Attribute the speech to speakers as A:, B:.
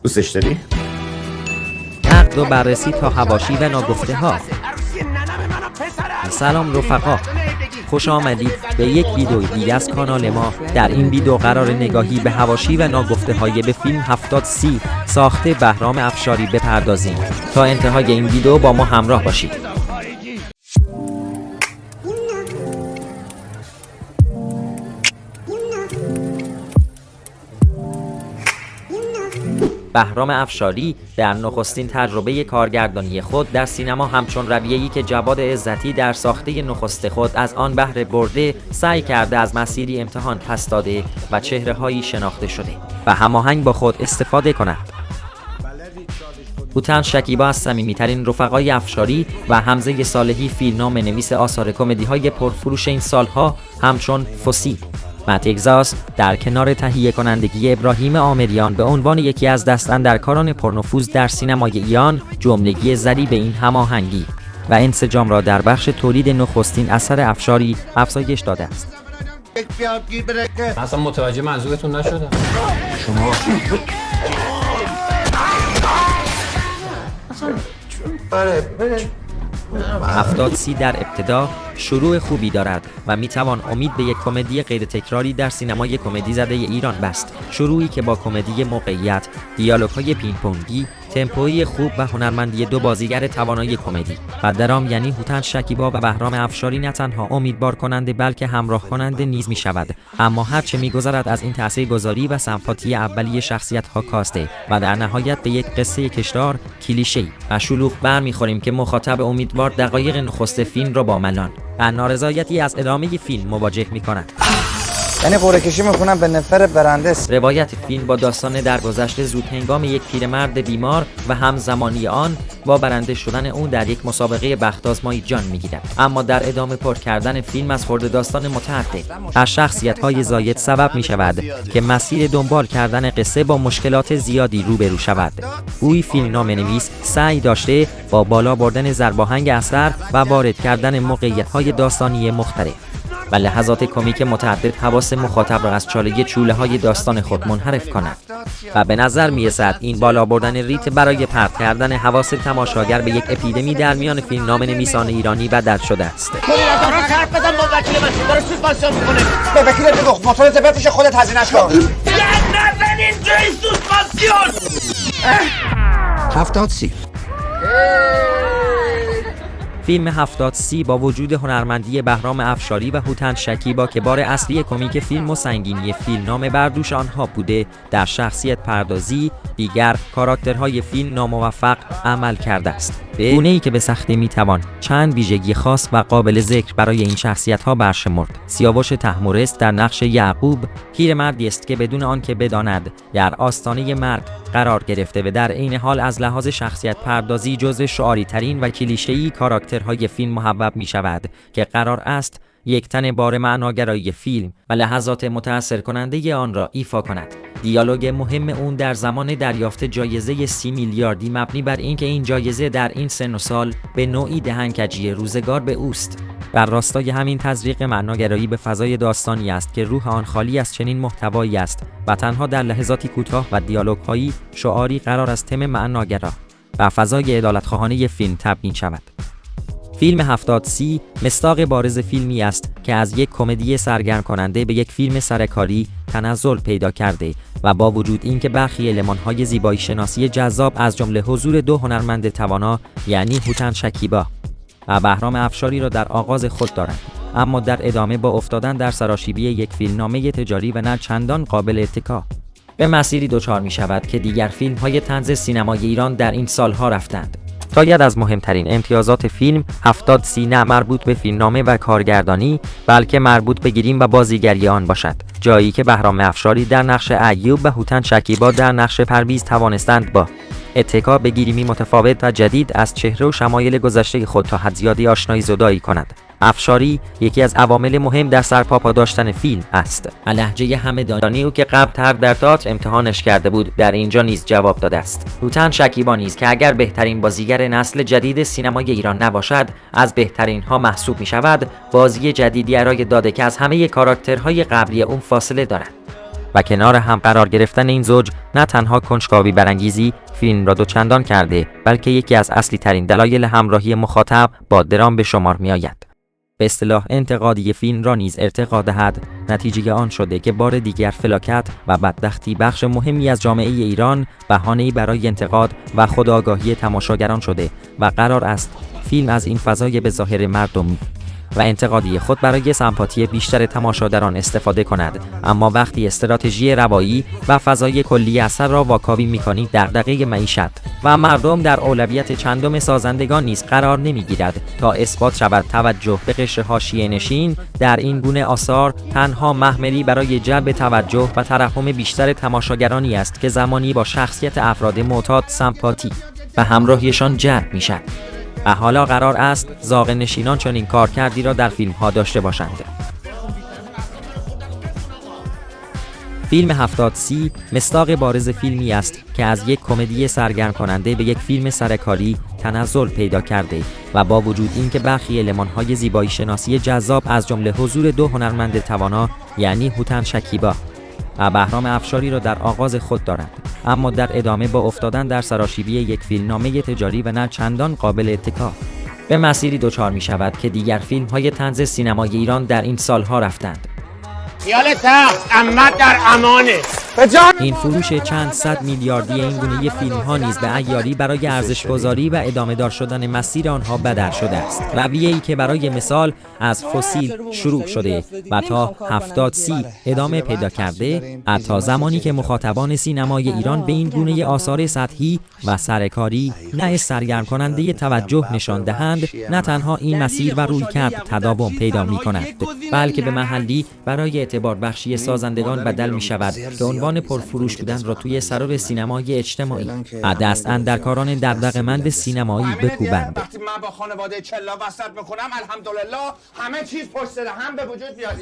A: دوستش داری؟
B: نقد و بررسی تا حواشی و ناگفته ها. سلام رفقا، خوش آمدید به یک ویدئوی دیگه از کانال ما. در این ویدئو قرار نگاهی به حواشی و ناگفته های به فیلم 70C ساخته بهرام افشاری بپردازیم. تا انتهای این ویدئو با ما همراه باشید. بهرام افشاری در نخستین تجربه کارگردانی خود در سینما همچون رویه‌ای که جواد عزتی در ساخته نخست خود از آن بهره برده سعی کرده از مسیری امتحان پس داده و چهره‌هایی شناخته شده و هماهنگ با خود استفاده کند. هوتن شکیبا از صمیمی‌ترین رفقای افشاری و حمزه صالحی فیلمنامه‌نویس آثار کمدی‌های پرفروش این سالها همچون فوسی و تگزاس در کنار تهیه کنندگی ابراهیم آمریان به عنوان یکی از دستاندرکاران پرنفوذ در سینمای ایران جملگی زری به این هماهنگی و انسجام را در بخش تولید نخستین اثر افشاری افزایش داده است.
C: اصلا متوجه منظورتون نشدم.
A: شما
B: 70C در ابتدا شروع خوبی دارد و میتوان امید به یک کمدی غیر تکراری در سینمای کمدی زده ایران بست. شروعی که با کمدی موقعیت، دیالوگ‌های پینگ-پونگی، تمپوی خوب و هنرمندی دو بازیگر توانای کمدی و درام یعنی هوتن شکیبا و بهرام افشاری نه تنها امیدوار کننده بلکه همراه کننده نیز می شود. اما هرچه می‌گذرد از این تاثیرگذاری و سمپاتی اولیه شخصیت‌ها کاسته و در نهایت به یک قصه کشدار، کلیشه‌ای و شلوغ برمیخوریم که مخاطب امیدوار دقایق نخست فیلم را با ملال و نارضایتی از ادامه فیلم مواجه می‌کند.
D: یعنی قرعه کشی میکنم به نفر برنده است.
B: روایت فیلم با داستان درگذشت زود هنگام یک پیرمرد بیمار و همزمانی آن با برنده شدن او در یک مسابقه بخت‌آزمایی جان میگیرد. اما در ادامه پر کردن فیلم از خرد داستان متعدد از شخصیت‌های زاید سبب می شود که مسیر دنبال کردن قصه با مشکلات زیادی روبرو شود. گویی فیلمنامه‌نویس سعی داشته با بالا بردن ضرباهنگ اثر و وارد کردن موقعیت‌های داستانی مختلف و لحظات کمیک متعدد حواس مخاطب را از چاله چوله‌های داستان خود منحرف کند و به نظر می‌رسد این بالا بردن ریت برای پرت کردن حواس تماشاگر به یک اپیدمی در میان فیلمنامه‌نویسان ایرانی بدل شده است.
E: حرف بزن با وکیل من داره سوسپانسیون می‌کنه.
D: به وکیلت بگو موتورت بفروش خودت هزینه‌اش کن.
E: نزنین جای سوسپانسیون.
A: 70C
B: فیلم 70C با وجود هنرمندی بهرام افشاری و هوتن شکیبا که بار اصلی کمیک فیلم و سنگینی فیلمنامه بر دوش آنها بوده، در شخصیت پردازی دیگر کاراکترهای فیلم ناموفق عمل کرده است، به گونه‌ای که به سختی میتوان چند ویژگی خاص و قابل ذکر برای این شخصیت‌ها برشمرد. سیاوش طهمورث در نقش یعقوب پیرمردی است که بدون آنکه بداند در آستانه مرگ قرار گرفته و در عین حال از لحاظ شخصیت پردازی جزو شعاری ترین و کلیشه‌ای کاراکترهای فیلم محبب می شود که قرار است یک تن بار معناگرایی فیلم و لحظات متأثر کننده آن را ایفا کند. دیالوگ مهم اون در زمان دریافت جایزه 30 میلیاردی مبنی بر اینکه این جایزه در این سن و سال به نوعی دهنکجی روزگار به اوست. بر راستای همین تزریق معناگرایی به فضای داستانی است که روح آن خالی از چنین محتوایی است و تنها در لحظاتی کوتاه و دیالوگ‌هایی شعاری قرار است تم معناگرا و فضای عدالت‌خواهانه فیلم تبیین شود. فیلم 70C مصداق بارز فیلمی است که از یک کمدی سرگرم کننده به یک فیلم سرکاری تنزل پیدا کرده و با وجود اینکه برخی المان‌های زیبایی شناسی جذاب از جمله حضور دو هنرمند توانا یعنی هوتن شکیبا و بهرام افشاری را در آغاز خود دارند، اما در ادامه با افتادن در سراشیبی یک فیلمنامه تجاری و نه چندان قابل اتکا به مسیری دچار می شود که دیگر فیلم‌های طنز سینمای ایران در این سالها رفتند. شاید از مهمترین امتیازات فیلم 70C نه مربوط به فیلمنامه و کارگردانی بلکه مربوط به گریم و بازیگری آن باشد، جایی که بهرام افشاری در نقش ایوب و هوتن شکیبا در نقش پرویز توانستند با اتکا به گریمی متفاوت و جدید از چهره و شمایل گذشته خود تا حد زیادی آشنایی زدایی کند. افشاری یکی از عوامل مهم در سرپا داشتن فیلم است. لهجه همدانی او که قبل‌تر در تئاتر امتحانش کرده بود در اینجا نیز جواب داده است. هوتن شکیبا نیز که اگر بهترین بازیگر نسل جدید سینمای ایران نباشد از بهترین ها محسوب می شود، بازی جدیدی ارائه داده که از همه کاراکترهای قبلی اون فاصله دارد. و کنار هم قرار گرفتن این زوج نه تنها کنجکاوی برانگیزی فیلم را دوچندان کرده، بلکه یکی از اصلی ترین دلایل همراهی مخاطب با درام به شمار می آید. به اصطلاح انتقادی فیلم را نیز ارتقا دهد، نتیجه آن شده که بار دیگر فلاکت و بدبختی بخش مهمی از جامعه ایران بهانه‌ای برای انتقاد و خودآگاهی تماشاگران شده و قرار است فیلم از این فضای به ظاهر مردمی و انتقادی خود برای سمپاتی بیشتر تماشاگران استفاده کند. اما وقتی استراتژی روایی و فضای کلی اثر را واکاوی می‌کنید، دغدغه معیشت و مردم در اولویت چندم سازندگان نیز قرار نمی‌گیرد تا اثبات شود توجه به قشر حاشیه نشین در این گونه آثار تنها محملی برای جلب توجه و ترحم بیشتر تماشاگرانی است که زمانی با شخصیت افراد معتاد سمپاتی و همراهیشان جلب می‌شود. و حالا قرار است زاغ نشینان چنین کارکردی را در فیلم ها داشته باشند. فیلم 70C مصداق بارز فیلمی است که از یک کمدی سرگرم کننده به یک فیلم سرکاری تنزل پیدا کرده و با وجود اینکه برخی المان‌های زیبایی شناسی جذاب از جمله حضور دو هنرمند توانا یعنی هوتن شکیبا و بهرام افشاری را در آغاز خود دارد، اما در ادامه با افتادن در سراشیبی یک فیلمنامه تجاری و نه چندان قابل اتکا به مسیری دچار می شود که دیگر فیلم‌های طنز سینمای ایران در این سالها رفتند.
E: خیال تخت امت در امانه.
B: این فروش چند صد میلیاردی این گونه فیلم‌ها نیز به عیاری برای ارزش‌گذاری و ادامه دار شدن مسیر آنها بدر شده است. رویه‌ای که برای مثال از فسیل شروع شده و تا 70C ادامه پیدا کرده، حتی زمانی که مخاطبان سینمای ایران به این گونه آثار سطحی و سرکاری نه سرگرم کننده توجه نشان دهند، نه تنها این مسیر و رویکرد تداوم پیدا می‌کند، بلکه به محلی برای اعتبار بخشی سازندگان بدل می‌شود که عنوان پرفروش بودن را توی سرور سینمای اجتماعی دست اندرکاران دغدغه‌مند سینمایی بکوبند.
E: وقتی من با خانواده چلا وصل میکنم الحمدلله همه چیز پشت سر هم به وجود میاد.